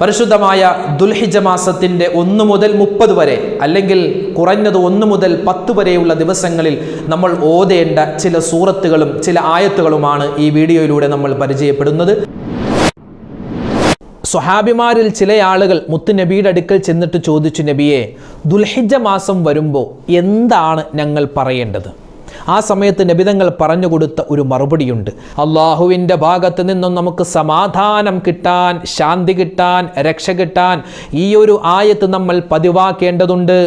പരിശുദ്ധമായ ദുൽഹിജ്ജ മാസത്തിൻ്റെ 1 മുതൽ 30 വരെ അല്ലെങ്കിൽ കുറഞ്ഞത് 1 മുതൽ 10 വരെയുള്ള ദിവസങ്ങളിൽ നമ്മൾ ഓതേണ്ട ചില സൂറത്തുകളും ചില ആയത്തുകളുമാണ് ഈ വീഡിയോയിലൂടെ നമ്മൾ പരിചയപ്പെടുന്നത്. സ്വഹാബിമാരിൽ ചില ആളുകൾ മുത്തുനബിയുടെ അടുക്കൽ ചെന്നിട്ട് ചോദിച്ചു, നബിയെ, ദുൽഹിജ്ജ മാസം വരുമ്പോൾ എന്താണ് ഞങ്ങൾ പറയേണ്ടത്? ആ സമയത്ത് നബിതങ്ങൾ പറഞ്ഞു കൊടുത്ത ഒരു മറുപടിയുണ്ട്. അള്ളാഹുവിൻ്റെ ഭാഗത്ത് നിന്നും നമുക്ക് സമാധാനം കിട്ടാൻ, ശാന്തി കിട്ടാൻ, രക്ഷ കിട്ടാൻ ഈ ഒരു ആയത്ത് നമ്മൾ പതിവാക്കേണ്ടതുണ്ട്.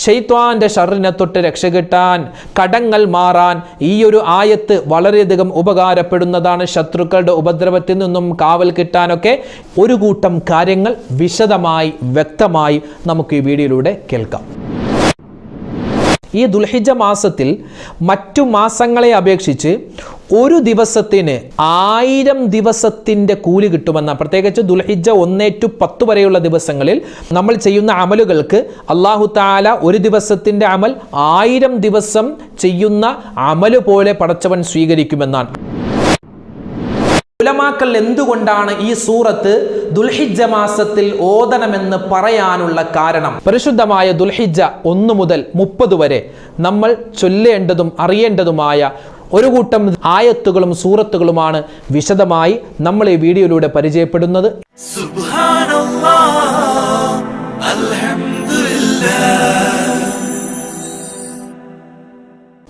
ശൈത്വാന്റെ ശർറിനെ തൊട്ട് രക്ഷ കിട്ടാൻ, കടങ്ങൾ മാറാൻ ഈ ഒരു ആയത്ത് വളരെയധികം ഉപകാരപ്പെടുന്നതാണ്. ശത്രുക്കളുടെ ഉപദ്രവത്തിൽ നിന്നും കാവൽ കിട്ടാനൊക്കെ ഒരു കൂട്ടം കാര്യങ്ങൾ വിശദമായി വ്യക്തമായി നമുക്ക് ഈ വീഡിയോയിലൂടെ കേൾക്കാം. ഈ ദുൽഹിജ്ജ മാസത്തിൽ മറ്റു മാസങ്ങളെ അപേക്ഷിച്ച് ഒരു ദിവസത്തിന് 1000 ദിവസത്തിൻ്റെ കൂലി കിട്ടുമെന്ന, പ്രത്യേകിച്ച് ദുൽഹിജ്ജ 1 to 10 വരെയുള്ള ദിവസങ്ങളിൽ നമ്മൾ ചെയ്യുന്ന അമലുകൾക്ക് അല്ലാഹു തആല ഒരു ദിവസത്തിൻ്റെ അമൽ 1000 ദിവസം ചെയ്യുന്ന അമല് പോലെ പടച്ചവൻ സ്വീകരിക്കുമെന്നാണ്. ഉലമാക്കൾ എന്തുകൊണ്ടാണ് ഈ സൂറത്ത് ദുൽഹിജ്ജ മാസത്തിൽ ഓതണമെന്ന് പറയാനുള്ള കാരണം? പരിശുദ്ധമായ ദുൽഹിജ്ജ 1 മുതൽ 30 വരെ നമ്മൾ ചൊല്ലേണ്ടതും അറിയേണ്ടതുമായ ഒരു കൂട്ടം ആയത്തുകളും സൂറത്തുകളുമാണ് വിശദമായി നമ്മൾ ഈ വീഡിയോയിലൂടെ പരിചയപ്പെടുന്നത്.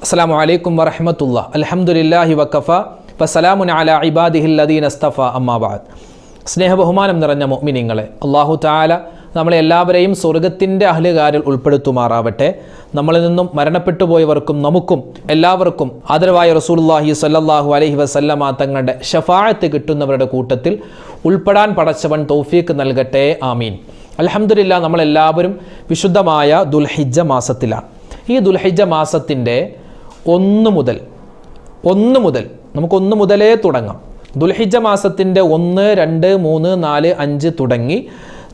അസ്സലാമു അലൈക്കും വറഹ്മത്തുള്ളാഹി. അൽഹംദുലില്ലാഹി വഖഫ വസലാമുൻ അലാ ഇബാദിഹില്ലദീന ഇസ്തഫ അമ്മാ ബഅദ്. സ്നേഹബഹുമാനം നിറഞ്ഞ മുഅ്മിനീങ്ങളെ, അല്ലാഹു തആല നമ്മളെ എല്ലാവരെയും സ്വർഗത്തിൻ്റെ അഹ്ലുകാരിൽ ഉൾപ്പെടുത്തുമാറാവട്ടെ. നമ്മളിൽ നിന്നും മരണപ്പെട്ടു പോയവർക്കും നമുക്കും എല്ലാവർക്കും ആദരവായ റസൂലുള്ളാഹി സ്വല്ലല്ലാഹു അലൈഹി വസല്ലമ തങ്ങളുടെ ശഫാഅത്ത് കിട്ടുന്നവരുടെ കൂട്ടത്തിൽ ഉൾപ്പെടാൻ പടച്ചവൻ തൗഫീഖ് നൽകട്ടെ, ആമീൻ. അൽഹംദുലില്ലാ, നമ്മളെല്ലാവരും വിശുദ്ധമായ ദുൽഹിജ്ജ മാസത്തിലാണ്. ഈ ദുൽഹിജ്ജ മാസത്തിൻ്റെ 1 മുതൽ നമുക്ക് 1 മുതലേ തുടങ്ങാം. ദുൽഹിജ്ജ മാസത്തിൻ്റെ 1, 2, 3, 4, 5 തുടങ്ങി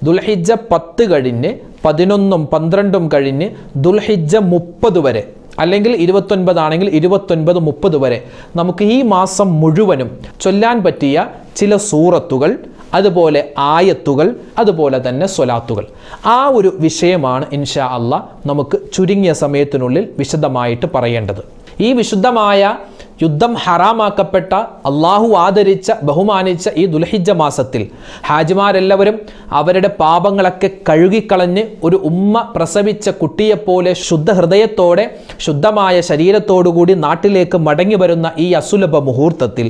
ദുൽഹിജ്ജ 10 കഴിഞ്ഞ് 11, 12 കഴിഞ്ഞ് ദുൽഹിജ്ജ 30 വരെ, അല്ലെങ്കിൽ 29 ആണെങ്കിൽ 29, 30 വരെ നമുക്ക് ഈ മാസം മുഴുവനും ചൊല്ലാൻ പറ്റിയ ചില സൂറത്തുകൾ, അതുപോലെ ആയത്തുകൾ, അതുപോലെ തന്നെ സ്വലാത്തുകൾ, ആ ഒരു വിഷയമാണ് ഇൻഷാ അല്ലാഹ് നമുക്ക് ചുരുങ്ങിയ സമയത്തിനുള്ളിൽ വിശദമായിട്ട് പറയേണ്ടത്. ഈ വിശുദ്ധമായ യുദ്ധം ഹറാമാക്കപ്പെട്ട, അള്ളാഹു ആദരിച്ച, ബഹുമാനിച്ച ഈ ദുൽഹിജ്ജ മാസത്തിൽ ഹാജിമാരെല്ലാവരും അവരുടെ പാപങ്ങളൊക്കെ കഴുകിക്കളഞ്ഞ് ഒരു ഉമ്മ പ്രസവിച്ച കുട്ടിയെപ്പോലെ ശുദ്ധ ഹൃദയത്തോടെ ശുദ്ധമായ ശരീരത്തോടുകൂടി നാട്ടിലേക്ക് മടങ്ങി വരുന്ന ഈ അസുലഭ മുഹൂർത്തത്തിൽ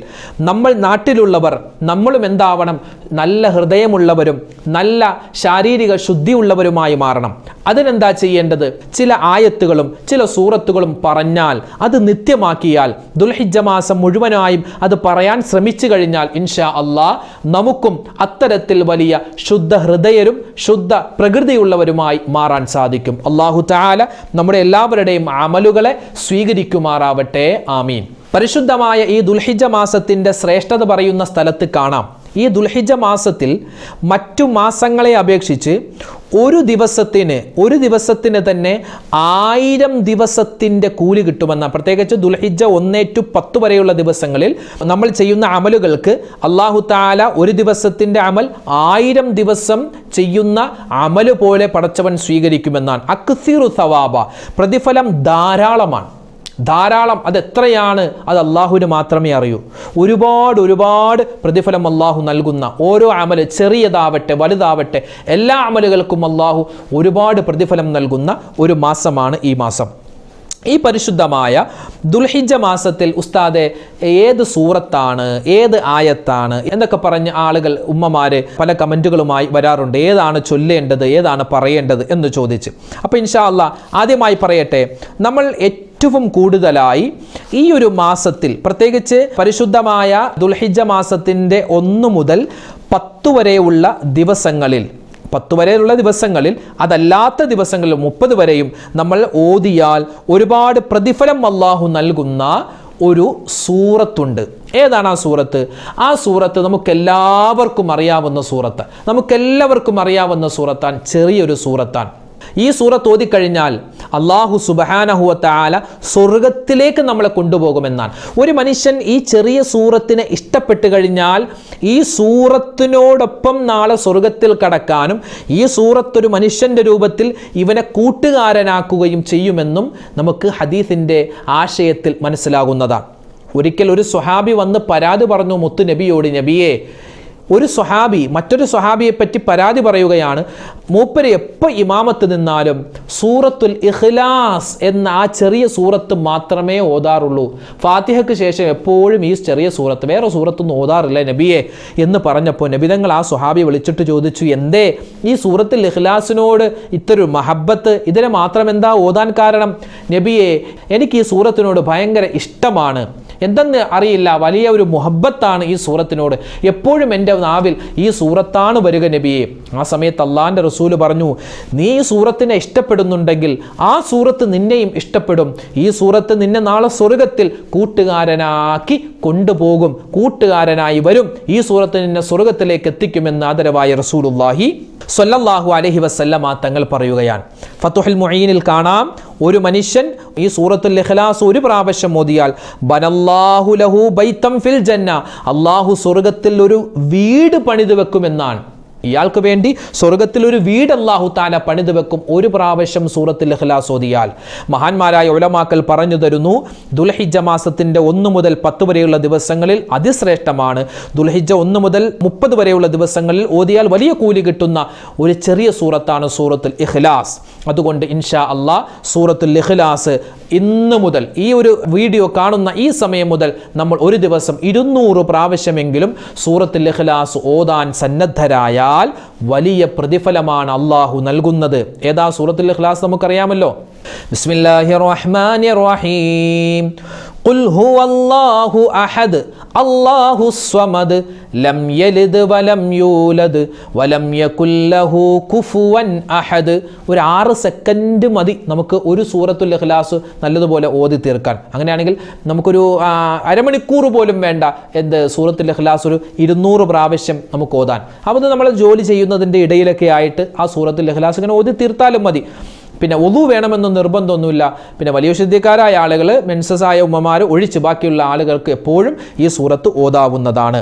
നമ്മൾ നാട്ടിലുള്ളവർ നമ്മളും എന്താവണം? നല്ല ഹൃദയമുള്ളവരും നല്ല ശാരീരിക ശുദ്ധിയുള്ളവരുമായി മാറണം. അതിനെന്താ ചെയ്യേണ്ടത്? ചില ആയത്തുകളും ചില സൂറത്തുകളും പറഞ്ഞാൽ, അത് നിത്യമാക്കിയാൽ, ദുൽഹിജ്ജ മാസം മുഴുവനായും അത് പറയാൻ ശ്രമിച്ചു കഴിഞ്ഞാൽ ഇൻഷാ അല്ലാഹ് നമുക്കും അത്തരത്തിൽ വലിയ ശുദ്ധ ഹൃദയരും ശുദ്ധ പ്രകൃതിയുള്ളവരുമായി മാറാൻ സാധിക്കും. അല്ലാഹു തആല നമ്മുടെ എല്ലാവരുടെയും അമലുകളെ സ്വീകരിക്കുമാറാവട്ടെ, ആമീൻ. പരിശുദ്ധമായ ഈ ദുൽഹിജ്ജ മാസത്തിൻ്റെ ശ്രേഷ്ഠത പറയുന്ന സ്ഥലത്ത് കാണാം, ഈ ദുൽഹിജ്ജ മാസത്തിൽ മറ്റു മാസങ്ങളെ അപേക്ഷിച്ച് ഒരു ദിവസത്തിന് തന്നെ 1000 ദിവസത്തിൻ്റെ കൂലി കിട്ടുമെന്ന, പ്രത്യേകിച്ച് ദുൽഹിജ്ജ 1 to 10 വരെയുള്ള ദിവസങ്ങളിൽ നമ്മൾ ചെയ്യുന്ന അമലുകൾക്ക് അല്ലാഹു തആല ഒരു ദിവസത്തിൻ്റെ അമൽ 1000 ദിവസം ചെയ്യുന്ന അമല് പോലെ പടച്ചവൻ സ്വീകരിക്കുമെന്നാണ്. അക്സിറു സവാബ, പ്രതിഫലം ധാരാളം. അതെത്രയാണ്? അത് അള്ളാഹുവിന് മാത്രമേ അറിയൂ. ഒരുപാട് പ്രതിഫലം അള്ളാഹു നൽകുന്ന ഓരോ അമല്, ചെറിയതാവട്ടെ വലുതാവട്ടെ, എല്ലാ അമലുകൾക്കും അള്ളാഹു ഒരുപാട് പ്രതിഫലം നൽകുന്ന ഒരു മാസമാണ് ഈ മാസം. ഈ പരിശുദ്ധമായ ദുൽഹിജ്ജ മാസത്തിൽ ഉസ്താദെ ഏത് സൂറത്താണ്, ഏത് ആയത്താണ് എന്നൊക്കെ പറഞ്ഞ് ആളുകൾ, ഉമ്മമാര് പല കമൻറ്റുകളുമായി വരാറുണ്ട്. ഏതാണ് ചൊല്ലേണ്ടത്, ഏതാണ് പറയേണ്ടത് എന്ന് ചോദിച്ച്. അപ്പോൾ ഇൻഷാ അല്ലാഹ് ആദ്യമായി പറയട്ടെ, നമ്മൾ ഏറ്റവും കൂടുതലായി ഈ ഒരു മാസത്തിൽ, പ്രത്യേകിച്ച് പരിശുദ്ധമായ ദുൽഹിജ്ജ മാസത്തിൻ്റെ 1 മുതൽ 10 വരെയുള്ള ദിവസങ്ങളിൽ, 10 വരെയുള്ള ദിവസങ്ങളിൽ, അതല്ലാത്ത ദിവസങ്ങളിൽ 30 വരെയും നമ്മൾ ഓതിയാൽ ഒരുപാട് പ്രതിഫലം അല്ലാഹു നൽകുന്ന ഒരു സൂറത്തുണ്ട്. ഏതാണ് ആ സൂറത്ത്? ആ സൂറത്ത് നമുക്കെല്ലാവർക്കും അറിയാവുന്ന സൂറത്താണ്. ചെറിയൊരു സൂറത്താണ്. ഈ സൂറത്ത് ഓതിക്കഴിഞ്ഞാൽ അല്ലാഹു സുബ്ഹാനഹു വ തആല സ്വർഗത്തിലേക്ക് നമ്മളെ കൊണ്ടുപോകുമെന്നാണ്. ഒരു മനുഷ്യൻ ഈ ചെറിയ സൂറത്തിനെ ഇഷ്ടപ്പെട്ട് കഴിഞ്ഞാൽ ഈ സൂറത്തിനോടൊപ്പം നാളെ സ്വർഗത്തിൽ കടക്കാനും ഈ സൂറത്ത് ഒരു മനുഷ്യൻ്റെ രൂപത്തിൽ ഇവനെ കൂട്ടുകാരനാക്കുകയും ചെയ്യുമെന്നും നമുക്ക് ഹദീസിൻ്റെ ആശയത്തിൽ മനസ്സിലാകുന്നതാണ്. ഒരിക്കൽ ഒരു സ്വഹാബി വന്ന് പരാതി പറഞ്ഞു മുത്തു നബിയോട്, നബിയെ, ഒരു സ്വഹാബി മറ്റൊരു സ്വഹാബിയെ പറ്റി പരാതി പറയുകയാണ്, മൂപ്പര് എപ്പോൾ ഇമാമത്ത് നിന്നാലും സൂറത്തുൽ ഇഖ്ലാസ് എന്ന ആ ചെറിയ സൂറത്ത് മാത്രമേ ഓതാറുള്ളൂ, ഫാത്തിഹയ്ക്ക് ശേഷം എപ്പോഴും ഈ ചെറിയ സൂറത്ത്, വേറെ സൂറത്തൊന്നും ഓതാറില്ല നബിയെ എന്ന് പറഞ്ഞപ്പോൾ നബിതങ്ങൾ ആ സ്വഹാബി വിളിച്ചിട്ട് ചോദിച്ചു, എന്തേ ഈ സൂറത്തുൽ ഇഖ്ലാസിനോട് ഇത്രയൊരു മഹബത്ത്, ഇതിനെ മാത്രം എന്താ ഓതാൻ കാരണം? നബിയെ, എനിക്ക് ഈ സൂറത്തിനോട് ഭയങ്കര ഇഷ്ടമാണ്, എന്തെന്ന് അറിയില്ല, വലിയ ഒരു മുഹബത്താണ് ഈ സൂറത്തിനോട്, എപ്പോഴും എൻ്റെ നാവിൽ ഈ സൂറത്താണ് വരിക നബിയെ. ആ സമയത്ത് അള്ളാഹിൻ്റെ റസൂല് പറഞ്ഞു, നീ ഈ സൂറത്തിനെ ഇഷ്ടപ്പെടുന്നുണ്ടെങ്കിൽ ആ സൂറത്ത് നിന്നെയും ഇഷ്ടപ്പെടും, ഈ സൂറത്ത് നിന്നെ നാളെ സ്വർഗത്തിൽ കൂട്ടുകാരനാക്കി കൊണ്ടുപോകും, കൂട്ടുകാരനായി വരും, ഈ സൂറത്ത് നിന്നെ സ്വർഗത്തിലേക്ക് എത്തിക്കുമെന്ന് ആദരവായ റസൂലുള്ളാഹി സ്വല്ലല്ലാഹു അലൈഹി വസല്ലമ തങ്ങൾ പറയുകയാണ്. ഫതുഹുൽ മുഈനിൽ കാണാം, ഒരു മനുഷ്യൻ ഈ സൂറത്തുൽ ഇഖ്ലാസ് ഒരു പ്രാവശ്യം ഓതിയാൽ ബനല്ലാഹു ലഹു ബൈതം ഫിൽ ജന്ന, അല്ലാഹു സ്വർഗത്തിൽ ഒരു വീട് പണിതു വെക്കുമെന്നാണ്. ഇയാൾക്ക് വേണ്ടി സ്വർഗത്തിൽ ഒരു വീട് അല്ലാഹു തആല പണിതു വെക്കും ഒരു പ്രാവശ്യം സൂറത്തുൽ ഇഖ്ലാസ് ഓതിയാൽ. മഹാന്മാരായ ഉലമാക്കൾ പറഞ്ഞു തരുന്നു, ദുൽഹിജ്ജ മാസത്തിന്റെ 1 മുതൽ 10 വരെയുള്ള ദിവസങ്ങളിൽ അതിശ്രേഷ്ഠമാണ്. ദുൽഹിജ്ജ 1 മുതൽ 30 വരെയുള്ള ദിവസങ്ങളിൽ ഓതിയാൽ വലിയ കൂലി കിട്ടുന്ന ഒരു ചെറിയ സൂറത്താണ് സൂറത്തുൽ ഇഖ്ലാസ്. അതുകൊണ്ട് ഇൻഷാ അല്ലാഹ് സൂറത്തുൽ ഇഖ്ലാസ് ഇന്ന് മുതൽ, ഈ ഒരു വീഡിയോ കാണുന്ന ഈ സമയം മുതൽ നമ്മൾ ഒരു ദിവസം 200 പ്രാവശ്യമെങ്കിലും സൂറത്തുൽ ഇഖ്ലാസ് ഓതാൻ സന്നദ്ധരായാൽ വലിയ പ്രതിഫലമാണ് അല്ലാഹു നൽകുന്നത്. ഏതാ സൂറത്തുൽ ഇഖ്ലാസ് നമുക്കറിയാമല്ലോ. ബിസ്മില്ലാഹിർ റഹ്മാനിർ റഹീം. ഖുൽ ഹുവല്ലാഹു അഹദ് അല്ലാഹുസ് സ്വമദ് ലം യലിദ് വലം യൂലദ് വലം യകുൽ ലഹു കുഫുവൻ അഹദ്. ഒരു 6 സെക്കൻഡ് മതി നമുക്ക് ഒരു സൂറത്തുൽ ഇഖ്ലാസ് നല്ലതുപോലെ ഓതി തീർക്കാൻ. അങ്ങനെയാണെങ്കിൽ നമുക്കൊരു അരമണിക്കൂർ പോലും വേണ്ട സൂറത്തുൽ ഇഖ്ലാസ് ഒരു 200 പ്രാവശ്യം നമുക്ക് ഓതാൻ. അപ്പോൾ നമ്മൾ ജോലി ചെയ്യുന്നതിൻ്റെ ഇടയിലൊക്കെ ആയിട്ട് ആ സൂറത്തുൽ ഇഖ്ലാസ് ഇങ്ങനെ ഓതി തീർത്താലും മതി. പിന്നെ ഒതു വേണമെന്ന് നിർബന്ധമൊന്നുമില്ല. പിന്നെ വലിയ ശുദ്ധിക്കാരായ ആളുകൾ, മെൻസസായ ഉമ്മമാർ ഒഴിച്ച് ബാക്കിയുള്ള ആളുകൾക്ക് എപ്പോഴും ഈ സൂറത്ത് ഓതാവുന്നതാണ്.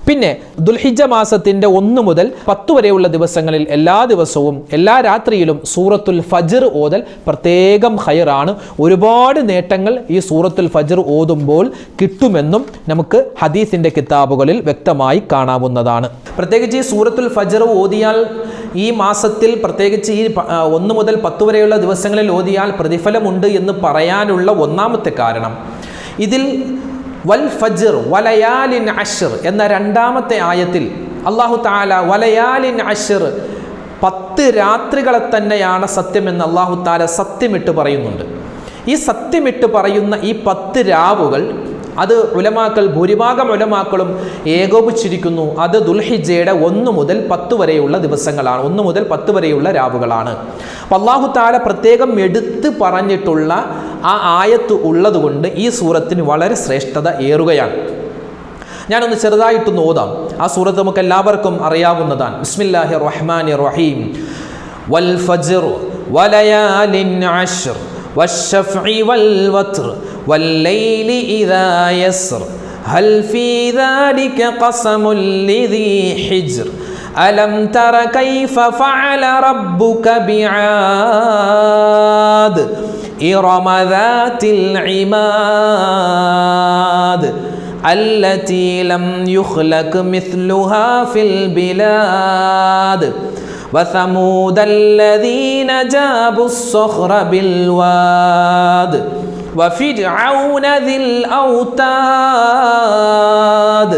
പിന്നെ ദുൽഹിജ്ജ മാസത്തിൻ്റെ 1 മുതൽ 10 വരെയുള്ള ദിവസങ്ങളിൽ എല്ലാ ദിവസവും എല്ലാ രാത്രിയിലും സൂറത്തുൽ ഫജ്ർ ഓതൽ പ്രത്യേകം ഖൈറാണ്. ഒരുപാട് നേട്ടങ്ങൾ ഈ സൂറത്തുൽ ഫജ്ർ ഓതുമ്പോൾ കിട്ടുമെന്നും നമുക്ക് ഹദീസിൻ്റെ കിതാബുകളിൽ വ്യക്തമായി കാണാവുന്നതാണ്. പ്രത്യേകിച്ച് ഈ സൂറത്തുൽ ഫജ്ർ ഓതിയാൽ ഈ മാസത്തിൽ, പ്രത്യേകിച്ച് ഈ 1 മുതൽ 10 വരെയുള്ള ദിവസങ്ങളിൽ ഓതിയാൽ പ്രതിഫലമുണ്ട് എന്ന് പറയാനുള്ള ഒന്നാമത്തെ കാരണം, ഇതിൽ വൽ ഫജ്ർ വലയാലിൻ അശ്ർ എന്ന 2ാമത്തെ ആയത്തിൽ അല്ലാഹു തആല വലയാലിൻ അശ്ർ 10 രാത്രികളെ തന്നെയാണ് സത്യമെന്ന് അല്ലാഹു തആല സത്യമിട്ട് പറയുന്നുണ്ട്. ഈ സത്യമിട്ട് പറയുന്ന ഈ 10 രാവുകൾ അത് ഉലമാക്കൾ, ഭൂരിഭാഗം ഉലമാക്കളും ഏകോപിച്ചിരിക്കുന്നു. അത് ദുൽഹിജ്ജയുടെ 1 മുതൽ 10 വരെയുള്ള ദിവസങ്ങളാണ്, 1 മുതൽ 10 വരെയുള്ള രാവുകളാണ്. അപ്പോൾ അല്ലാഹു തആല പ്രത്യേകം എടുത്ത് പറഞ്ഞിട്ടുള്ള ആ ആയത്ത് ഉള്ളതുകൊണ്ട് ഈ സൂറത്തിന് വളരെ ശ്രേഷ്ഠത ഏറുകയാണ്. ഞാനൊന്ന് ചെറുതായിട്ടൊന്ന് ഓതാം. ആ സൂറത്ത് നമുക്ക് എല്ലാവർക്കും അറിയാവുന്നതാണ്. ബിസ്മില്ലാഹിർ റഹ്മാനിർ റഹീം. വൽ ഫജ്ർ വലയാലിൻ അശ്ർ വശഫഇ വൽ വത്ർ والليل إذا يسر هل في ذلك قسم لذي حجر ألم تر كيف فعل ربك بعاد إرم ذات العماد التي لم يخلق مثلها في البلاد وثمود الذين جابوا الصخر بالواد وفرعون ذي الأوتاد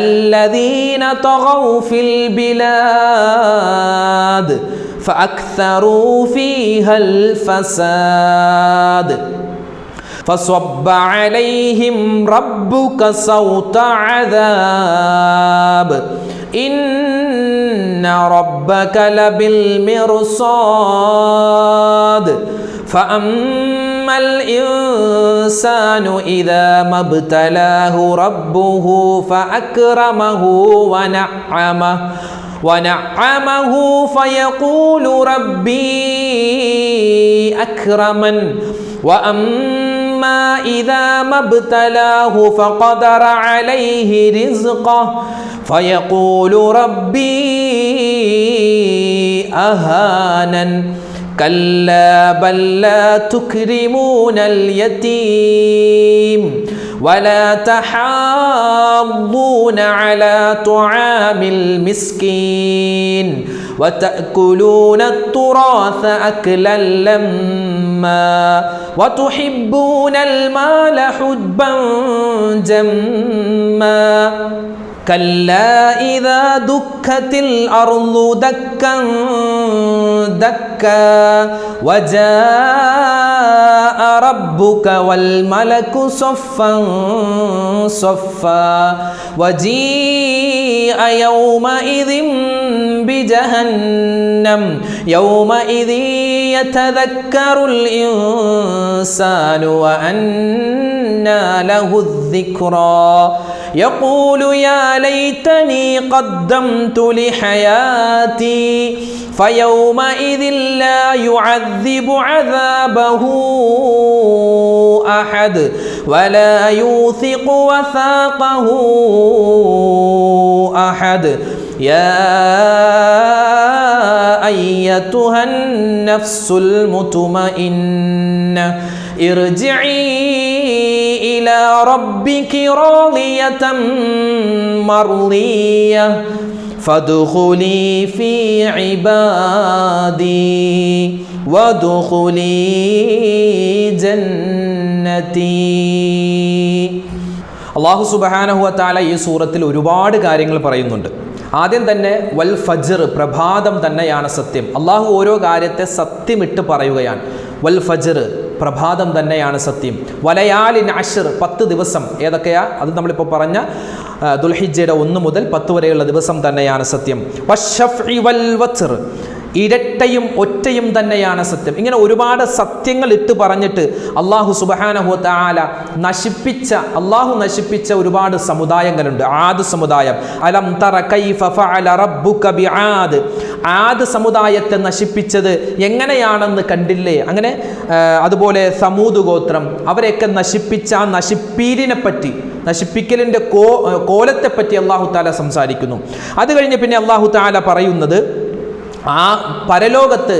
الذين طغوا في البلاد فأكثروا فيها الفساد فصب عليهم ربك صوت عذاب إن ربك لبالمرصاد فأما الإنسان إذا ما ابتلاه ربه فأكرمه ونعمه وَنَعَّمَهُ فَيَقُولُ رَبِّي أَكْرَمَنِ وَأَمَّا إِذَا مَا ابْتَلَاهُ فَقَدَرَ عَلَيْهِ رِزْقَهُ فَيَقُولُ رَبِّي أَهَانَنِ كَلَّا بَل لَّا تُكْرِمُونَ الْيَتِيمَ وَلَا تَحَاضُّونَ عَلَى طَعَامِ الْمِسْكِينِ وَتَأْكُلُونَ التُّرَاثَ أَكْلًا لَمًّا وَتُحِبُّونَ الْمَالَ حُبًّا جَمًّا كَلَّا إِذَا دُكَّتِ الْأَرْضُ دَكًّا دَكًّا وَجَاءَ رَبُّكَ وَالْمَلَكُ صَفًّا صَفًّا وَجِيءَ يَوْمَئِذٍ بِجَهَنَّمَ يَوْمَئِذٍ يَتَذَكَّرُ الْإِنسَانُ وَأَنَّى لَهُ الذِّكْرَى يقول يا ليتني قدمت لحياتي فيومئذ لا يعذب عذابه أحد ولا يوثق وثاقه أحد يا أيتها النفس المطمئنة ارجعي إلى ربك راضية مرضية فادخلي في عبادي وادخلي جنتي. അള്ളാഹു സുബ്ഹാനഹു വ തആല ഈ സൂറത്തിൽ ഒരുപാട് കാര്യങ്ങൾ പറയുന്നുണ്ട്. ആദ്യം തന്നെ വൽ ഫജ്ർ, പ്രഭാതം തന്നെയാണ് സത്യം. അള്ളാഹു ഓരോ കാര്യത്തെ സത്യമിട്ട് പറയുകയാണ്. വൽ ഫജ്ർ, പ്രഭാതം തന്നെയാണ് സത്യം. വലയാലിൻ അശ്ർ, 10 ദിവസം. ഏതൊക്കെയാ? അത് നമ്മളിപ്പോൾ പറഞ്ഞ ദുൽഹിജ്ജയുടെ 1 മുതൽ 10 വരെയുള്ള ദിവസം തന്നെയാണ് സത്യം. വശഫ്ഇ വൽ വത്ർ, ഇരട്ടയും ഒറ്റയും തന്നെയാണ് സത്യം. ഇങ്ങനെ ഒരുപാട് സത്യങ്ങൾ ഇട്ട് പറഞ്ഞിട്ട് അള്ളാഹു സുബ്ഹാനഹു വ തആല നശിപ്പിച്ച ഒരുപാട് സമുദായങ്ങളുണ്ട്. ആദ് സമുദായം. അലം തറ കൈഫ ഫഅല റബ്ബുക ബിആദ്, ആദ് സമുദായത്തെ നശിപ്പിച്ചത് എങ്ങനെയാണെന്ന് കണ്ടില്ലേ? അങ്ങനെ അതുപോലെ സമൂദ് ഗോത്രം, അവരെയൊക്കെ നശിപ്പിച്ച ആ നശിപ്പീരിനെ പറ്റി, നശിപ്പിക്കലിൻ്റെ കോലത്തെപ്പറ്റി അള്ളാഹു തആല സംസാരിക്കുന്നു. അത് കഴിഞ്ഞ് പിന്നെ അള്ളാഹു തആല പറയുന്നത് ആ പരലോകത്ത്,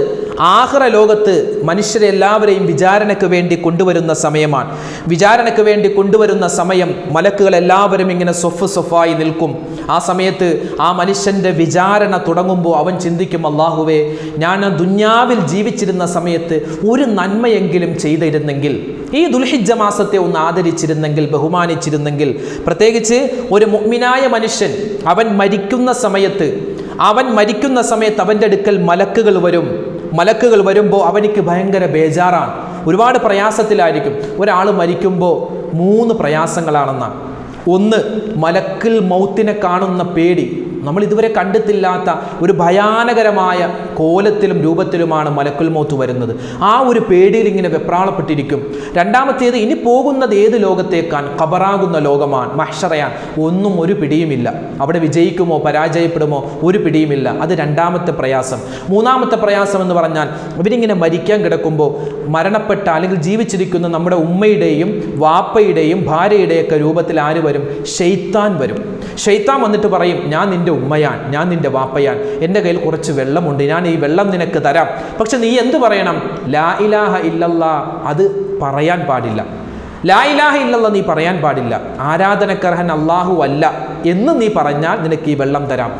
ആഖിറ ലോകത്ത് മനുഷ്യരെ എല്ലാവരെയും വിചാരണയ്ക്ക് വേണ്ടി കൊണ്ടുവരുന്ന സമയമാണ്. വിചാരണയ്ക്ക് വേണ്ടി കൊണ്ടുവരുന്ന സമയം മലക്കുകൾ എല്ലാവരും ഇങ്ങനെ സൊഫായി നിൽക്കും. ആ സമയത്ത് ആ മനുഷ്യൻ്റെ വിചാരണ തുടങ്ങുമ്പോൾ അവൻ ചിന്തിക്കും, അല്ലാഹുവേ, ഞാൻ ദുന്യാവിൽ ജീവിച്ചിരുന്ന സമയത്ത് ഒരു നന്മയെങ്കിലും ചെയ്തിരുന്നെങ്കിൽ, ഈ ദുൽഹിജ്ജ മാസത്തെ ഒന്ന് ആദരിച്ചിരുന്നെങ്കിൽ, ബഹുമാനിച്ചിരുന്നെങ്കിൽ. പ്രത്യേകിച്ച് ഒരു മുഅ്മിനായ മനുഷ്യൻ അവൻ മരിക്കുന്ന സമയത്ത് അവൻ്റെ അടുക്കൽ മലക്കുകൾ വരുമ്പോൾ അവനിക്ക് ഭയങ്കര ബേജാറാണ്, ഒരുപാട് പ്രയാസത്തിലായിരിക്കും. ഒരാൾ മരിക്കുമ്പോൾ 3 പ്രയാസങ്ങളാണെന്നാണ്. ഒന്ന്, മലക്കുൽ മൗത്തിനെ കാണുന്ന പേടി. നമ്മൾ ഇതുവരെ കണ്ടിട്ടില്ലാത്ത ഒരു ഭയാനകരമായ കോലത്തിലും രൂപത്തിലുമാണ് മലക്കുൽ മൗത്ത് വരുന്നത്. ആ ഒരു പേടിയിൽ ഇങ്ങനെ വെപ്രാളപ്പെട്ടിരിക്കും. രണ്ടാമത്തേത്, ഇനി പോകുന്നത് ഏത് ലോകത്തേക്കാണ്? ഖബറാകുന്ന ലോകമാണ്, മഹ്ശറയാണ്. ഒന്നും ഒരു പിടിയുമില്ല. അവിടെ വിജയിക്കുമോ പരാജയപ്പെടുമോ ഒരു പിടിയുമില്ല. അത് രണ്ടാമത്തെ പ്രയാസം. മൂന്നാമത്തെ പ്രയാസം എന്ന് പറഞ്ഞാൽ, ഇവരിങ്ങനെ മരിക്കാൻ കിടക്കുമ്പോൾ മരണപ്പെട്ട അല്ലെങ്കിൽ ജീവിച്ചിരിക്കുന്ന നമ്മുടെ ഉമ്മയുടെയും വാപ്പയുടെയും ഭാര്യയുടെയൊക്കെ രൂപത്തിൽ ആര് വരും? ശൈത്താൻ വരും. ശൈത്താൻ വന്നിട്ട് പറയും, ഞാൻ നിന്റെ ഉമ്മയാൻ, ഞാൻ നിന്റെ വാപ്പയാൻ, എൻ്റെ കയ്യിൽ കുറച്ച് വെള്ളമുണ്ട്, ഞാൻ ഈ വെള്ളം നിനക്ക് തരാം. പക്ഷെ നീ എന്ത് പറയണം? ലാ ഇലാഹ ഇല്ലല്ലാ. അത് പറയാൻ പാടില്ല. ലാ ഇലാഹ ഇല്ലല്ലാ നീ പറയാൻ പാടില്ല. ആരാധനക്കർഹൻ അല്ലാഹു അല്ല എന്ന് നീ പറഞ്ഞാൽ നിനക്ക് ഈ വെള്ളം തരാം.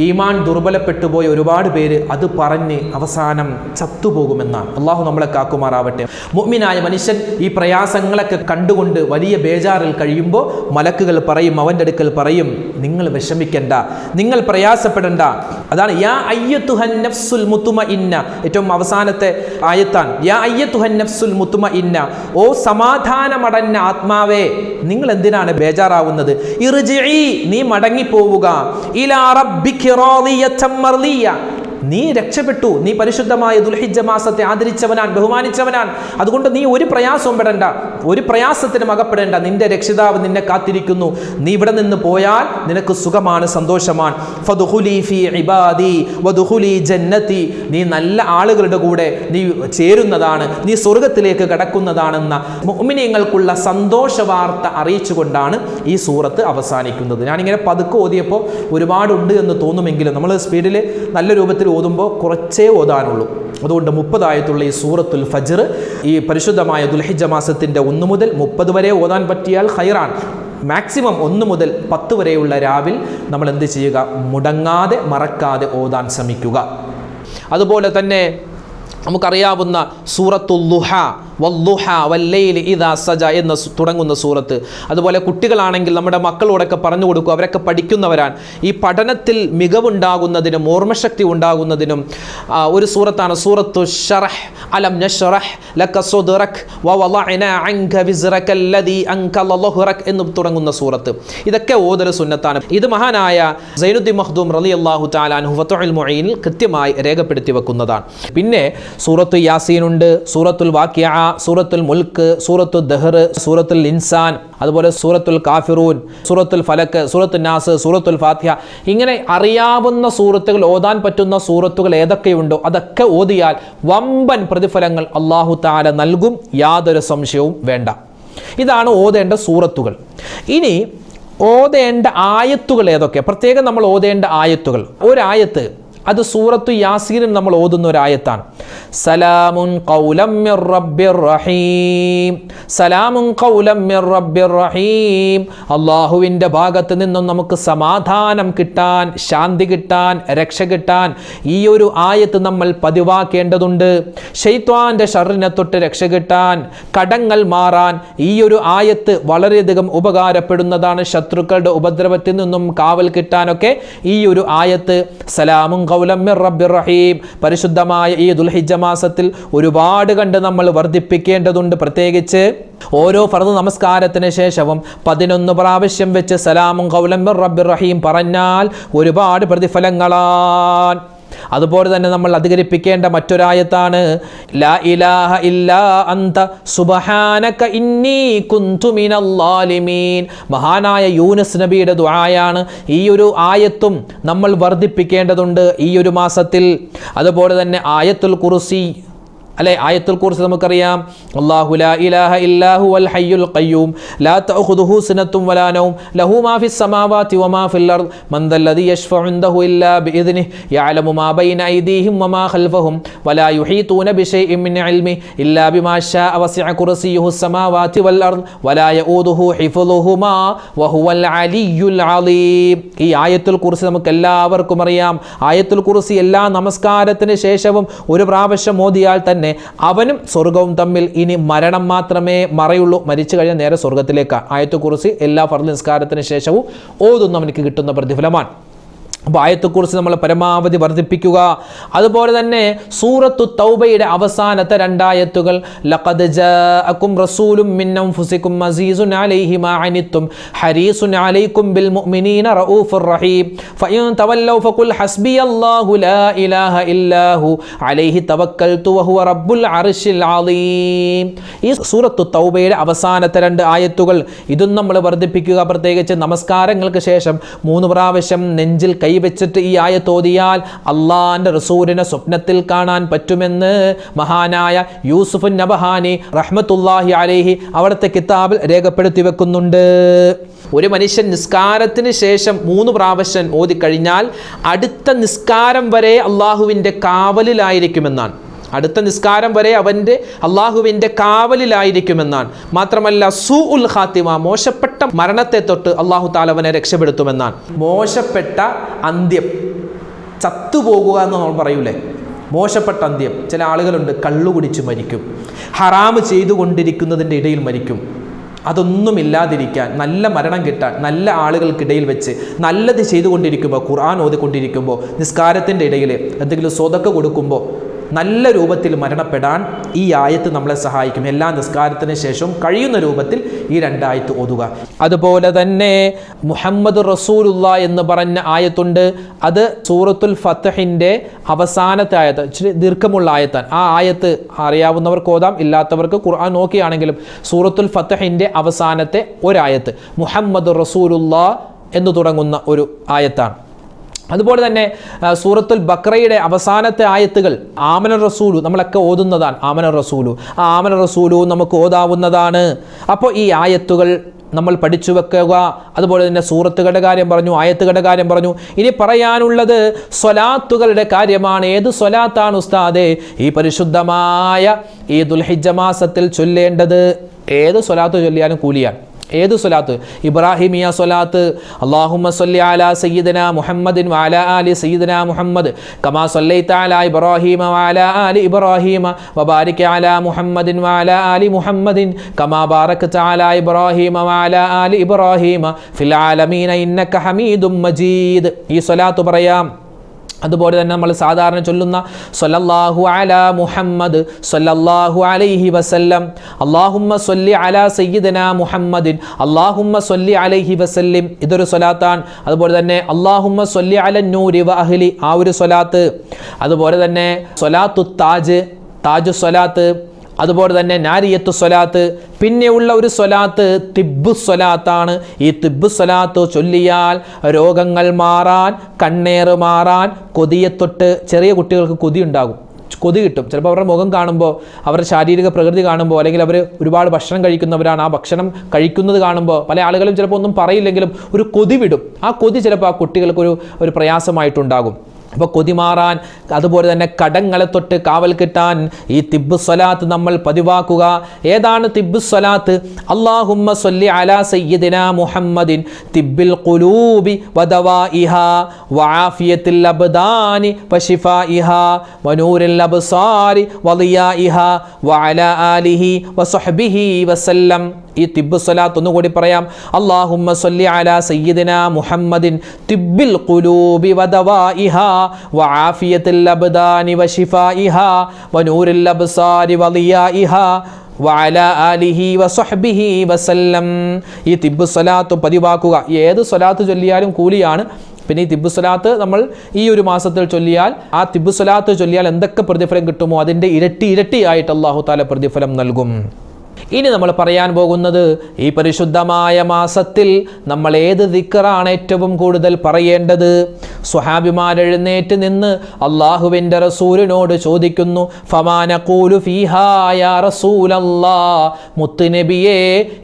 ഈമാൻ ദുർബലപ്പെട്ടുപോയ ഒരുപാട് പേര് അത് പറഞ്ഞ് അവസാനം ചത്തുപോകുമെന്നാണ്. അള്ളാഹു നമ്മളെ കാക്കുമാറാവട്ടെ. മുഅ്മിനായ മനുഷ്യൻ ഈ പ്രയാസങ്ങളൊക്കെ കണ്ടുകൊണ്ട് വലിയ ബേജാറിൽ കഴിയുമ്പോൾ മലക്കുകൾ പറയും, അവൻ്റെ അടുക്കൽ പറയും, നിങ്ങൾ വിഷമിക്കണ്ട, നിങ്ങൾ പ്രയാസപ്പെടണ്ട. അതാണ് യാ അയ്യത്തുഹൻ നഫ്സുൽ മുത്മഇന്ന, ഏറ്റവും അവസാനത്തെ ആയത്താണ്. യാ അയ്യത്തുഹൻ നഫ്സുൽ മുത്മഇന്ന, ഓ സമാധാനമടഞ്ഞ ആത്മാവേ, നിങ്ങൾ എന്തിനാണ് ബേജാറാവുന്നത്? ഇർജിഇ, നീ മടങ്ങിപ്പോവുക. ഇലാ റബ്ബിക റാദിയതൻ മർദിയ, നീ രക്ഷപ്പെട്ടു, നീ പരിശുദ്ധമായ ദുൽഹിജ്ജ മാസത്തെ ആദരിച്ചവനാൻ, ബഹുമാനിച്ചവനാൻ. അതുകൊണ്ട് നീ ഒരു പ്രയാസവും പെടേണ്ട, ഒരു പ്രയാസത്തിനും അകപ്പെടേണ്ട. നിന്റെ രക്ഷിതാവ് നിന്നെ കാത്തിരിക്കുന്നു. നീ ഇവിടെ നിന്ന് പോയാൽ നിനക്ക് സുഖമാണ്, സന്തോഷമാണ്. ഫദ്ഖുലി ഫീ ഇബാദി വദ്ഖുലി ജന്നതി, നീ നല്ല ആളുകളുടെ കൂടെ നീ ചേരുന്നതാണ്, നീ സ്വർഗത്തിലേക്ക് കടക്കുന്നതാണെന്ന മുഅ്മിനീങ്ങൾക്കുള്ള സന്തോഷ വാർത്ത അറിയിച്ചുകൊണ്ടാണ് ഈ സൂറത്ത് അവസാനിക്കുന്നത്. ഞാനിങ്ങനെ പതുക്കെ ഓതിയപ്പോൾ ഒരുപാടുണ്ട് എന്ന് തോന്നുമെങ്കിലും നമ്മൾ സ്പീഡിൽ നല്ല രൂപത്തിൽ ഓതുമ്പോൾ കുറച്ചേ ഓതാനുള്ളൂ. അതുകൊണ്ട് 30 ആയത്തുള്ള ഈ സൂറത്തുൽ ഫജ്ർ ഈ പരിശുദ്ധമായ ദുൽഹിജ്ജ മാസത്തിൻ്റെ 1 മുതൽ 30 വരെ ഓതാൻ പറ്റിയാൽ ഖൈറാൻ. മാക്സിമം 1 മുതൽ 10 വരെയുള്ള രാവിൽ നമ്മൾ എന്ത് ചെയ്യുക, മുടങ്ങാതെ മറക്കാതെ ഓതാൻ ശ്രമിക്കുക. അതുപോലെ തന്നെ നമുക്കറിയാവുന്ന സൂറത്തുൽ ളുഹ വല്ലുഹ വല്ലൈലി ഇദാ സജ എന്ന് തുടങ്ങുന്ന സൂറത്ത്. അതുപോലെ കുട്ടികളാണെങ്കിൽ നമ്മുടെ മക്കളോടൊക്കെ പറഞ്ഞു കൊടുക്കുക, അവരൊക്കെ പഠിക്കുന്നവരാണ്. ഈ പഠനത്തിൽ മികവുണ്ടാകുന്നതിനും ഓർമ്മശക്തി ഉണ്ടാകുന്നതിനും ഒരു സൂറത്താണ് സൂറത്തു ശറഹ്. അലം നശ്റഹ് ലക സദ്റക് വവളഅനാ അൻക വിസ്റക അല്ലദീ അൻകല ളഹ്റക് എന്ന് തുടങ്ങുന്ന സൂറത്ത്. ഇതൊക്കെ ഓതൽ സുന്നത്താണ്. ഇത് മഹാനായ സൈനുദ്ദീൻ മഖ്ദൂം റളിയല്ലാഹു തആല അൻഹു ഫത്ഹുൽ മുഈനിൽ കൃത്യമായി രേഖപ്പെടുത്തി വെക്കുന്നതാണ്. പിന്നെ സൂറത്തു യാസീനുണ്ട്, സൂറത്തുൽ വാഖിഅ, സൂറത്തുൽ മുൽക്ക്, സൂറത്തുൽ ദഹർ, സൂറത്തുൽ ഇൻസാൻ, അതുപോലെ സൂറത്തുൽ കാഫിറൂൻ, സൂറത്തുൽ ഫലക്ക്, സൂറത്തുൽ നാസ്, സൂറത്തുൽ ഫാത്തിഹ. ഇങ്ങനെ അറിയാവുന്ന സൂറത്തുകൾ, ഓതാൻ പറ്റുന്ന സൂറത്തുകൾ ഏതൊക്കെയുണ്ടോ അതൊക്കെ ഓതിയാൽ വമ്പൻ പ്രതിഫലങ്ങൾ അല്ലാഹു തആല നൽകും, യാതൊരു സംശയവും വേണ്ട. ഇതാണ് ഓതേണ്ട സൂറത്തുകൾ. ഇനി ഓതേണ്ട ആയത്തുകൾ ഏതൊക്കെ? പ്രത്യേകം നമ്മൾ ഓതേണ്ട ആയത്തുകൾ. ഒരായത്ത് അത് സൂറത്തു യാസീനിൽ നമ്മൾ ഓതുന്ന ഒരു ആയത്താണ്. സലാമുൻ ഖൗലം മിർ റബ്ബിർ റഹീം, സലാമുൻ ഖൗലം മിർ റബ്ബിർ റഹീം. അല്ലാഹുവിൻ്റെ ഭാഗത്ത് നിന്നും നമുക്ക് സമാധാനം കിട്ടാൻ, ശാന്തി കിട്ടാൻ, രക്ഷ കിട്ടാൻ ഈ ഒരു ആയത്ത് നമ്മൾ പതിവാക്കേണ്ടതുണ്ട്. ശൈത്വാന്റെ ഷർറിനെ തൊട്ട് രക്ഷ കിട്ടാൻ, കടങ്ങൾ മാറാൻ ഈ ഒരു ആയത്ത് വളരെയധികം ഉപകാരപ്പെടുന്നതാണ്. ശത്രുക്കളുടെ ഉപദ്രവത്തിൽ നിന്നും കാവൽ കിട്ടാനൊക്കെ ഈ ഒരു ആയത്ത് സലാമുൻ ഖൗലം മിർ റബ്ബിർ റഹീം പരിശുദ്ധമായ ഈ ദുൽഹിജ്ജ മാസത്തിൽ ഒരുപാട് കണ്ട് നമ്മൾ വർദ്ധിപ്പിക്കേണ്ടതുണ്ട്. പ്രത്യേകിച്ച് ഓരോ ഫർദ് നമസ്കാരത്തിന് ശേഷവും 11 പ്രാവശ്യം വെച്ച് സലാമുൻ ഖൗലം മിർ റബ്ബിർ റഹീം പറഞ്ഞാൽ ഒരുപാട് പ്രതിഫലങ്ങളാണ്. അതുപോലെ തന്നെ നമ്മൾ അധികരിപ്പിക്കേണ്ട മറ്റൊരായത്താണ് ലാ ഇലാഹ ഇല്ലാ അന്ത സുബ്ഹാനക ഇന്നി കുന്തു മിനൽ ളാലിമീൻ. മഹാനായ യൂനുസ് നബിയുടെ ദുആയാണ്. ഈ ഒരു ആയത്തും നമ്മൾ വർദ്ധിപ്പിക്കേണ്ടതുണ്ട് ഈ ഒരു മാസത്തിൽ. അതുപോലെ തന്നെ ആയത്തുൽ കുർസി അല്ലെ, ആയത്തുൽ കുർസി നമുക്കറിയാം. അല്ലാഹു ലാ ഇലാഹ ഇല്ലാ ഹുവൽ ഹയ്യുൽ ഖയ്യൂം ലാ തഅഖുദുഹു സിനത്തും വലാ നൗം ലഹു മാ ഫിസ് സമാവാതി വമാ ഫിൽ അർദ് മൻ ദല്ലദീ യശ്ഫഉ ഇൻദഹു ഇല്ലാ ബിഇദ്നിഹി യഅലമു മാ ബൈന ഐദീഹിം വമാ ഖൽഫഹും വലാ യുഹീതൂന ബിശൈഇൻ മിൻ ഇൽമിഹി ഇല്ലാ ബിമാ ശാഅ വസിഅ കുർസിയ്യുഹു സമാവാതി വൽ അർദ് വലാ യഊദുഹു ഹിഫ്ളുഹുമാ വഹുവൽ അലിയ്യുൽ അലീം. ഈ ആയത്തുൽ കുർസി നമുക്ക് എല്ലാവർക്കും അറിയാം. ആയത്തുൽ കുർസി എല്ലാ നമസ്കാരത്തിന് ശേഷവും ഒരു പ്രാവശ്യം ഓതിയാൽ തന്നെ അവനും സ്വർഗവും തമ്മിൽ ഇനി മരണം മാത്രമേ മറയുള്ളൂ. മരിച്ചു കഴിഞ്ഞാൽ നേരെ സ്വർഗത്തിലേക്ക്. ആയത്തുൽ കുർസി എല്ലാ ഫർദ് നിസ്കാരത്തിന് ശേഷവും ഓതുന്നവനിക്ക് കിട്ടുന്ന പ്രതിഫലമാണ്. അപ്പോൾ ആയത്തുൽ കുർസി നമ്മൾ പരമാവധി വർദ്ധിപ്പിക്കുക. അതുപോലെ തന്നെ സൂറത്തു തൗബയുടെ അവസാനത്തെ 2 ആയത്തുകൾ ലഖദ് ജാഅകും റസൂലും മിൻ അൻഫുസികും അസീസുൻ അലൈഹി മാ അനിത്തും ഹരീസുൻ അലൈക്കും ബിൽ മുഅ്മിനീന റഊഫുർ റഹീം ഫഇൻ തവല്ലൗ ഫഖുൽ ഹസ്ബിയല്ലാഹു ലാ ഇലാഹ ഇല്ലാഹു അലൈഹി തവക്കൽതു വഹുവ റബ്ബുൽ അർശിൽ അലീം. ഈ സൂറത്തു തൗബയുടെ അവസാനത്തെ 2 ആയത്തുകൾ ഇതും നമ്മൾ വർദ്ധിപ്പിക്കുക. പ്രത്യേകിച്ച് നമസ്കാരങ്ങൾക്ക് ശേഷം 3 പ്രാവശ്യം നെഞ്ചിൽ കൈവച്ചിട്ട് ഈ ആയത്ത് ഓതിയാൽ അള്ളാന്റെ റസൂലിനെ സ്വപ്നത്തിൽ കാണാൻ പറ്റുമെന്ന് മഹാനായ യൂസുഫ് നബഹാനി റഹ്മത്തുള്ളാഹി അലൈഹി അവിടുത്തെ കിതാബിൽ രേഖപ്പെടുത്തി വെക്കുന്നുണ്ട്. ഒരു മനുഷ്യൻ നിസ്കാരത്തിന് ശേഷം 3 പ്രാവശ്യം ഓതിക്കഴിഞ്ഞാൽ അടുത്ത നിസ്കാരം വരെ അള്ളാഹുവിൻ്റെ കാവലിലായിരിക്കുമെന്നാണ്. അടുത്ത നിസ്കാരം വരെ അവൻ്റെ അള്ളാഹുവിൻ്റെ കാവലിലായിരിക്കുമെന്നാണ്. മാത്രമല്ല സൂഉൽ ഖാത്തിമ മോശപ്പെട്ട മരണത്തെ തൊട്ട് അള്ളാഹു തആല അവനെ രക്ഷപ്പെടുത്തുമെന്നാണ്. മോശപ്പെട്ട അന്ത്യം, ചത്തുപോകുക എന്ന് നമ്മൾ പറയൂലേ, മോശപ്പെട്ട അന്ത്യം. ചില ആളുകളുണ്ട് കള്ളു കുടിച്ച് മരിക്കും, ഹറാമ് ചെയ്തുകൊണ്ടിരിക്കുന്നതിൻ്റെ ഇടയിൽ മരിക്കും. അതൊന്നുമില്ലാതിരിക്കാൻ, നല്ല മരണം കിട്ടാൻ, നല്ല ആളുകൾക്കിടയിൽ വെച്ച് നല്ലത് ചെയ്തുകൊണ്ടിരിക്കുമ്പോൾ, ഖുർആൻ ഓതിക്കൊണ്ടിരിക്കുമ്പോൾ, നിസ്കാരത്തിൻ്റെ ഇടയിൽ എന്തെങ്കിലും സ്വതക്ക കൊടുക്കുമ്പോൾ നല്ല രൂപത്തിൽ മരണപ്പെടാൻ ഈ ആയത്ത് നമ്മളെ സഹായിക്കും. എല്ലാ നിസ്കാരത്തിന് ശേഷവും കഴിയുന്ന രൂപത്തിൽ ഈ 2 ആയത്ത് ഓതുക. അതുപോലെ തന്നെ മുഹമ്മദ് റസൂലുള്ള എന്ന് പറഞ്ഞ ആയത്തുണ്ട്. അത് സൂറത്തുൽ ഫത്ഹിൻ്റെ അവസാനത്തെ ആയത്ത്, ഇച്ചിരി ദീർഘമുള്ള ആയത്താണ്. ആ ആയത്ത് അറിയാവുന്നവർക്ക് ഓതാം, ഇല്ലാത്തവർക്ക് ഖുർആൻ നോക്കിയാണെങ്കിലും സൂറത്തുൽ ഫത്ഹിൻ്റെ അവസാനത്തെ ഒരായത്ത് മുഹമ്മദ് റസൂലുള്ള എന്ന് തുടങ്ങുന്ന ഒരു ആയത്താണ്. അതുപോലെ തന്നെ സൂറത്തുൽ ബഖറയുടെ അവസാനത്തെ ആയത്തുകൾ ആമന റസൂലു നമ്മളൊക്കെ ഓതുന്നതാണ്. ആമന റസൂലു, ആ ആമന റസൂലു നമുക്ക് ഓതാവുന്നതാണ്. അപ്പോൾ ഈ ആയത്തുകൾ നമ്മൾ പഠിച്ചു വെക്കുക. അതുപോലെ തന്നെ സൂറത്തുകളുടെ കാര്യം പറഞ്ഞു, ആയത്തുകളുടെ കാര്യം പറഞ്ഞു. ഇനി പറയാനുള്ളത് സ്വലാത്തുകളുടെ കാര്യമാണ്. ഏത് സ്വലാത്താണ് ഉസ്താദേ ഈ പരിശുദ്ധമായ ഈ ദുൽഹിജ്ജ മാസത്തിൽ ചൊല്ലേണ്ടത്? ഏത് സ്വലാത്ത് ചൊല്ലിയാലും കൂലിയാണ്. ഏത് സ്വലാത്ത്? ഇബ്രാഹിമിയ സ്വലാത്ത്, അല്ലാഹുമ്മ സ്വല്ലി അലാ സയ്യിദനാ മുഹമ്മദിൻ വഅലാ ആലി സയ്യിദനാ മുഹമ്മദ് കമാ സ്വല്ലൈത അലാ ഇബ്രാഹീമ വഅലാ ആലി ഇബ്രാഹീമ വബാരിക് അലാ മുഹമ്മദിൻ വഅലാ ആലി മുഹമ്മദിൻ കമാ ബാറക്ത അലാ ഇബ്രാഹീമ വഅലാ ആലി ഇബ്രാഹീമ ഫിൽ ആലമീന ഇന്നക ഹമീദും മജീദ്. ഈ സ്വലാത്ത് പറയാം. അതുപോലെ തന്നെ നമ്മൾ സാധാരണ ചൊല്ലുന്ന സ്വല്ലല്ലാഹു അലാ മുഹമ്മദ് സ്വല്ലല്ലാഹു അലൈഹി വസല്ലം, അല്ലാഹുമ്മ സ്വല്ലി അലാ സയ്യിദനാ മുഹമ്മദിൻ അല്ലാഹുമ്മ സ്വല്ലി അലൈഹി വസല്ലിം, ഇതൊരു സ്വലാത്താണ്. അതുപോലെ തന്നെ അല്ലാഹുമ്മ സ്വല്ലി അലൻ നൂരി വ അഹ്ലി, ആ ഒരു സ്വലാത്ത്. അതുപോലെ തന്നെ സ്വലാത്തു താജു സ്വലാത്ത്, അതുപോലെ തന്നെ നാരിയത്തു സ്വലാത്ത്. പിന്നെയുള്ള ഒരു സ്വലാത്ത് തിബ്ബു സ്വലാത്താണ്. ഈ തിബ്ബു സ്വലാത്ത് ചൊല്ലിയാൽ രോഗങ്ങൾ മാറാൻ, കണ്ണേറ് മാറാൻ, കൊതിയെ തൊട്ട്, ചെറിയ കുട്ടികൾക്ക് കൊതി ഉണ്ടാകും, കൊതി കിട്ടും. ചിലപ്പോൾ അവരുടെ മുഖം കാണുമ്പോൾ, അവരുടെ ശാരീരിക പ്രകൃതി കാണുമ്പോൾ, അല്ലെങ്കിൽ അവർ ഒരുപാട് ഭക്ഷണം കഴിക്കുന്നവരാണ്, ആ ഭക്ഷണം കഴിക്കുന്നത് കാണുമ്പോൾ പല ആളുകളും ചിലപ്പോൾ ഒന്നും പറയില്ലെങ്കിലും ഒരു കൊതി വിടും. ആ കൊതി ചിലപ്പോൾ ആ കുട്ടികൾക്ക് ഒരു പ്രയാസമായിട്ടുണ്ടാകും. അപ്പോൾ കൊതി മാറാൻ, അതുപോലെ തന്നെ കടങ്ങളെ തൊട്ട് കാവൽ കിട്ടാൻ ഈ തിബ്ബു സ്വലാത്ത് നമ്മൾ പതിവാക്കുക. ഏതാണ് തിബ്ബു സ്വലാത്ത്? അല്ലാഹുമ്മ സ്വല്ലി അലാ സയ്യിദിനാ മുഹമ്മദിൻ തിബ്ബിൽ ഖുലൂബി വദവാഇഹാ വആഫിയത്തിൽ അബ്ദാനി വശിഫാഇഹാ വനൂരിൽ അബ്സാരി വളിയാഇഹാ വഅലാ ആലിഹി വസഹ്ബിഹി വസല്ലം. ഈ തിബ്ബു സ്വലാത്ത് ഒന്നുകൂടി പറയാം. അല്ലാഹുമ്മ സ്വല്ലി അലാ സയ്യിദിനാ മുഹമ്മദിൻ തിബ്ബിൽ ഖുലൂബി വദവാഇഹാ വആഫിയത്തിൽ അബ്ദാനി വശിഫാഇഹാ വനൂരിൽ അബ്സാരി വളിയാഇഹാ വഅലാ ആലിഹി വസഹ്ബിഹി വസല്ലം. ഈ തിബ്ബു സ്വലാത്ത് പതിവാക്കുക. ഏത് സ്വലാത്ത് ചൊല്ലിയാലും കൂലിയാണ്. പിന്നെ ഈ തിബ്ബു സ്വലാത്ത് നമ്മൾ ഈ ഒരു മാസത്തിൽ ചൊല്ലിയാൽ, ആ തിബ്ബു സ്വലാത്ത് ചൊല്ലിയാൽ എന്തൊക്കെ പ്രതിഫലം കിട്ടുമോ അതിൻ്റെ ഇരട്ടിയായിട്ട് അല്ലാഹു തആല പ്രതിഫലം നൽകും. ഇനി നമ്മൾ പറയാൻ പോകുന്നത് ഈ പരിശുദ്ധമായ മാസത്തിൽ നമ്മൾ ഏത് ദിക്റാണ് ഏറ്റവും കൂടുതൽ പറയേണ്ടത്? സ്വഹാബിമാരെഴുന്നേറ്റ് നിന്ന് അള്ളാഹുവിൻ്റെ റസൂലിനോട് ചോദിക്കുന്നു, ഫമാ നഖൂലു ഫീഹാ യാ റസൂലല്ലാഹ്, മുത്തുനബിയേ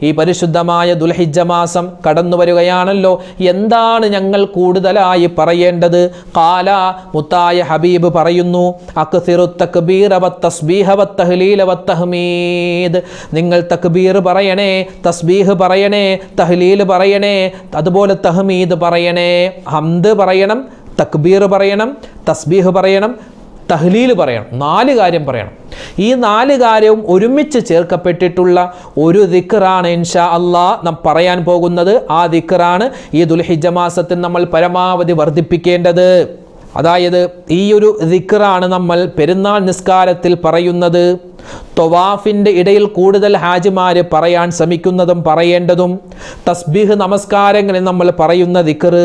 ഈ പരിശുദ്ധമായ ദുൽഹിജ്ജ മാസം കടന്നു വരികയാണല്ലോ, എന്താണ് ഞങ്ങൾ കൂടുതലായി പറയേണ്ടത്? ഖാല, മുത്തായ ഹബീബ് പറയുന്നു, അക്സിറു തക്ബീറ വത്തസ്ബീഹ വത്തഹ്ലീല വത്തഹ്മീദ്, നിങ്ങൾ തക്ബീർ പറയണേ, തസ്ബീഹ് പറയണേ, തഹ്ലീൽ പറയണേ, അതുപോലെ തഹ്മീദ് പറയണേ. ഹംദ് പറയണം, തക്ബീർ പറയണം, തസ്ബീഹ് പറയണം, തഹ്ലീൽ പറയണം. 4 കാര്യം പറയണം. ഈ 4 കാര്യവും ഒരുമിച്ച് ചേർക്കപ്പെട്ടിട്ടുള്ള ഒരു ദിക്റാണ് ഇൻഷാ അല്ലാഹ് നാം പറയാൻ പോകുന്നത്. ആ ദിക്റാണ് ഈ ദുൽഹിജ്ജ മാസത്തിൽ നമ്മൾ പരമാവധി വർദ്ധിപ്പിക്കേണ്ടത്. അതായത് ഈ ഒരു ദിക്റാണ് നമ്മൾ പെരുന്നാൾ നിസ്കാരത്തിൽ പറയുന്നത്. തൊവാഫിൻ്റെ ഇടയിൽ കൂടുതൽ ഹാജിമാർ പറയാൻ ശ്രമിക്കുന്നതും പറയേണ്ടതും, തസ്ബീഹ് നമസ്കാരങ്ങളിൽ നമ്മൾ പറയുന്ന ദിക്ർ,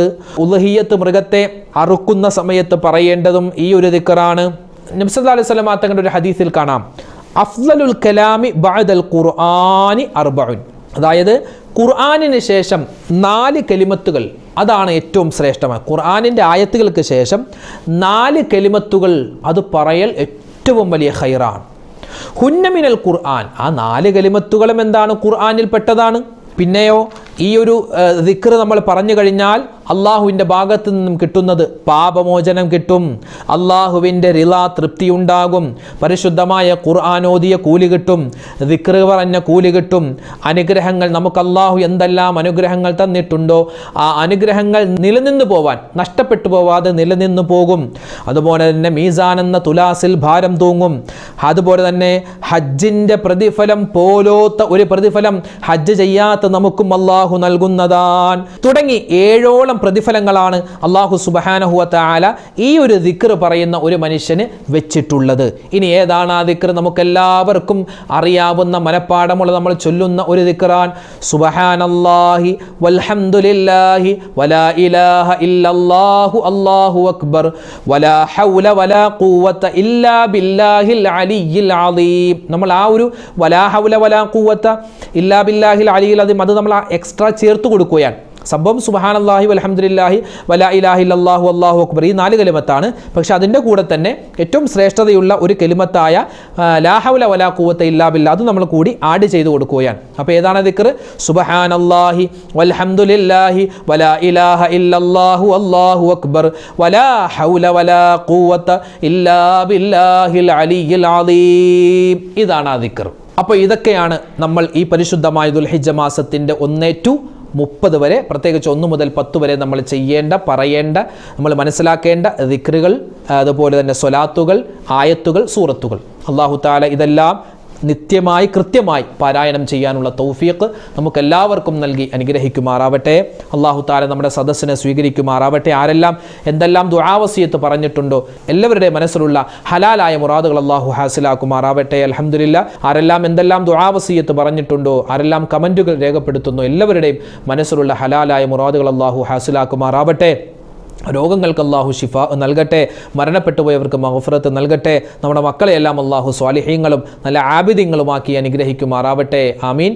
ഉളുഹിയ്യത്ത് മൃഗത്തെ അറുക്കുന്ന സമയത്ത് പറയേണ്ടതും ഈ ഒരു ദിക്റാണ്. നബി സല്ലല്ലാഹു അലൈഹി വസല്ലം തങ്ങളുടെ ഒരു ഹദീസിൽ കാണാം, അഫ്ളലുൽ കലാമി ബഅദൽ ഖുർആനി അർബഉൻ, അതായത് ഖുർആനിന് ശേഷം 4 കലിമത്തുകൾ, അതാണ് ഏറ്റവും ശ്രേഷ്ഠമാണ്. ഖുർആനിൻ്റെ ആയത്തുകൾക്ക് ശേഷം 4 കലിമത്തുകൾ അത് പറയൽ ഏറ്റവും വലിയ ഖൈറാണ്. ഹുന്ന മിനൽ ഖുർആൻ, ആ 4 കലിമത്തുകളും എന്താണ്? ഖുർആനിൽ പെട്ടതാണ്. പിന്നെയോ ഈ ഒരു ദിക്ർ നമ്മൾ പറഞ്ഞു കഴിഞ്ഞാൽ അള്ളാഹുവിൻ്റെ ഭാഗത്ത് നിന്നും കിട്ടുന്നത് പാപമോചനം കിട്ടും, അള്ളാഹുവിൻ്റെ റിളാ തൃപ്തി ഉണ്ടാകും, പരിശുദ്ധമായ ഖുർആൻ ഓതിയ കൂലി കിട്ടും, ദിക്ർ പറഞ്ഞ കൂലി കിട്ടും, അനുഗ്രഹങ്ങൾ, നമുക്ക് അള്ളാഹു എന്തെല്ലാം അനുഗ്രഹങ്ങൾ തന്നിട്ടുണ്ടോ ആ അനുഗ്രഹങ്ങൾ നിലനിന്ന് പോവാൻ, നഷ്ടപ്പെട്ടു പോവാതെ നിലനിന്ന് പോകും. അതുപോലെ തന്നെ മീസാൻ എന്ന തുലാസിൽ ഭാരം തൂങ്ങും. അതുപോലെ തന്നെ ഹജ്ജിൻ്റെ പ്രതിഫലം പോലോത്ത ഒരു പ്രതിഫലം ഹജ്ജ് ചെയ്യാത്ത നമുക്കും അള്ളാഹു അള്ളാഹു നൽകുന്നതാൻ തുടങ്ങി 7ഓളം പ്രതിഫലങ്ങളാണ് അള്ളാഹു സുബ്ഹാനഹു വ തആല ഈ ഒരു ദിക്ർ പറയുന്ന ഒരു മനുഷ്യന് വെച്ചിട്ടുള്ളത്. ഇനി ഏതാണ് ആ ദിക്ർ? നമുക്കെല്ലാവർക്കും അറിയാവുന്ന മനപ്പാഠമുള്ള നമ്മൾ ചൊല്ലുന്ന ഒരു ദിക്റാൻ സുബ്ഹാനല്ലാഹി വൽഹംദുലില്ലാഹി വലാ ഇലാഹ ഇല്ലല്ലാഹു അല്ലാഹു അക്ബർ വലാ ഹൗല വലാ ഖുവത ഇല്ലാ ബില്ലാഹിൽ അലിയ്യിൽ അളീം. നമ്മൾ ആ ഒരു വലാ ഹൗല വലാ ഖുവത ഇല്ലാ ബില്ലാഹിൽ അലിയ്യിൽ അളീം അത് നമ്മൾ എക്സ്ട്രാ ചേർത്ത് കൊടുക്കുകയാണ്. സംഭവം സുബ്ഹാനല്ലാഹി വൽഹംദുലില്ലാഹി വലാ ഇലാഹ ഇല്ലല്ലാഹു അല്ലാഹു അക്ബർ ഈ 4 കലിമത്താണ്. പക്ഷെ അതിൻ്റെ കൂടെ തന്നെ ഏറ്റവും ശ്രേഷ്ഠതയുള്ള ഒരു കലിമത്തായ ലാ ഹൗല വലാ ഖുവത ഇല്ലാ ബില്ലാ അത് നമ്മൾ കൂടി ആഡ് ചെയ്ത് കൊടുക്കുകയാണ്. അപ്പോൾ ഏതാണ് ദിക്ർ? സുബ്ഹാനല്ലാഹി വൽഹംദുലില്ലാഹി വലാ ഇലാഹ ഇല്ലല്ലാഹു അല്ലാഹു അക്ബർ വലാ ഹൗല വലാ ഖുവത ഇല്ലാ ബില്ലാഹിൽ അലിയ്യിൽ അളീം. ഇതാണ് ആ ദിക്ർ. അപ്പോൾ ഇതൊക്കെയാണ് നമ്മൾ ഈ പരിശുദ്ധമായ ദുൽഹിജ്ജ മാസത്തിൻ്റെ 1 to 30 വരെ, പ്രത്യേകിച്ച് 1 മുതൽ 10 വരെ നമ്മൾ ചെയ്യേണ്ട, പറയേണ്ട, നമ്മൾ മനസ്സിലാക്കേണ്ട ദിക്റുകൾ, അതുപോലെ തന്നെ സ്വലാത്തുകൾ, ആയത്തുകൾ, സൂറത്തുകൾ. അല്ലാഹു തആല ഇതെല്ലാം നിത്യമായി കൃത്യമായി പാരായണം ചെയ്യാനുള്ള തൗഫീഖ് നമുക്കെല്ലാവർക്കും നൽകി അനുഗ്രഹിക്കുമാറാവട്ടെ. അല്ലാഹു തആല നമ്മുടെ സദസ്സിനെ സ്വീകരിക്കുമാറാവട്ടെ. ആരെല്ലാം എന്തെല്ലാം ദുആ വസിയത്ത് പറഞ്ഞിട്ടുണ്ടോ എല്ലാവരുടെയും മനസ്സിലുള്ള ഹലാലായ മുറാദുകൾ അല്ലാഹു ഹാസിലാക്കുമാറാവട്ടെ. അൽഹംദുലില്ലാ. ആരെല്ലാം എന്തെല്ലാം ദുആ വസിയത്ത് പറഞ്ഞിട്ടുണ്ടോ, ആരെല്ലാം കമൻറ്റുകൾ രേഖപ്പെടുത്തുന്നു, എല്ലാവരുടെയും മനസ്സിലുള്ള ഹലാലായ മുറാദുകൾ അല്ലാഹു ഹാസിലാക്കുമാറാവട്ടെ. രോഗങ്ങൾക്ക് അല്ലാഹു ശിഫ നൽകട്ടെ. മരണപ്പെട്ടു പോയവർക്ക് മഗ്ഫിറത്ത് നൽകട്ടെ. നമ്മുടെ മക്കളെയെല്ലാം അല്ലാഹു സ്വാലിഹീങ്ങളും നല്ല ആബിദീങ്ങളുമാക്കി അനുഗ്രഹിക്കുമാറാവട്ടെ. ആമീൻ.